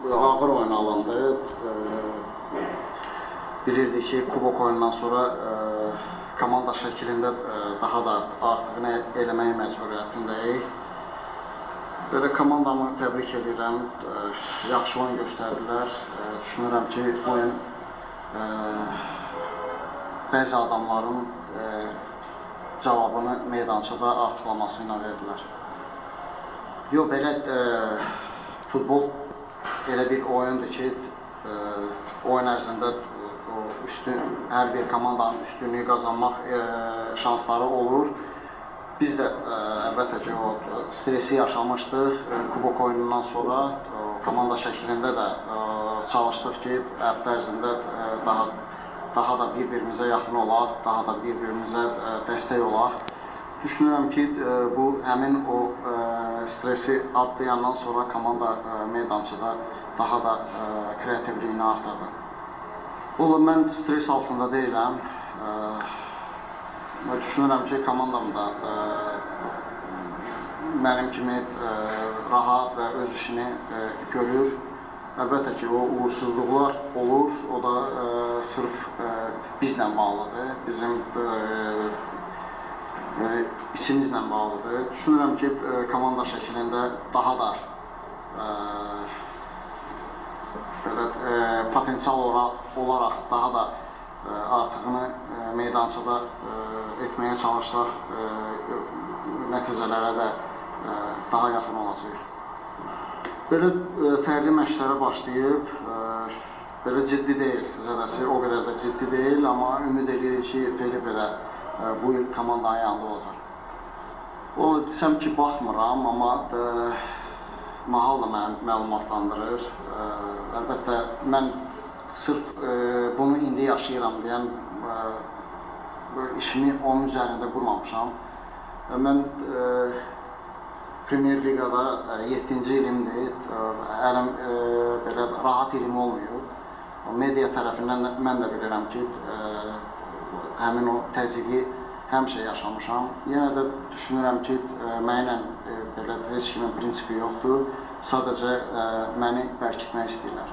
Ağır oyun alındı. Bilirdik ki, kubok oyundan sonra komanda şəklində daha da artıqını eləmək məcburiyyətindəyik. Belə komandamı təbrik edirəm. Yaxşı oyun göstərdilər. Düşünürəm ki, oyun bəzi adamların cavabını meydançada artıqlaması ilə verdilər. Yox, belə futbol elə bir oyundur ki, oyun ərzində hər bir komandanın üstünlüyü qazanmaq şansları olur. Biz də əlbəttə ki, o stresi yaşamışdıq. Kubok oyunundan sonra komanda şəklində də çalışdıq ki, həftə ərzində daha da bir-birimizə yaxın olaq, daha da bir-birimizə dəstək olaq. Düşünürəm ki, bu həmin o stresi atlayandan sonra komanda meydançada daha da kreativliyini artırdı. Mən stres altında deyiləm. Düşünürəm ki, komandam da mənim kimi rahat və öz işini görür. Əlbəttə ki, o uğursuzluqlar olur. O da sırf bizlə bağlıdır. Bizim içimizlə bağlıdır. Düşünürəm ki, komanda şəklində daha da potensial olaraq daha da artığını meydançada etməyə çalışsaq, nəticələrə də daha yaxın olacaq. Belə fərqli məşqlərə başlayıb, belə ciddi deyil, zədəsi o qədər də ciddi deyil, amma ümid edirik ki, Felipe də bu il komandanın yanında olacaq. O desəm ki, baxmıram, amma Mahal da məni məlumatlandırır. Əlbəttə, mən sırf bunu indi yaşayıram deyən işimi onun üzərində qurmamışam. Mən Premier Ligada 7-ci ilimdir, əlim belə rahat ilim olmuyor. Media tərəfindən mən də bilirəm ki, həmin o təzyiqi həmişə yaşamışam. Yenə də düşünürəm ki, mənimlə belə heç kimin prinsipi yoxdur. Sadəcə məni bərkitmək istəyirlər.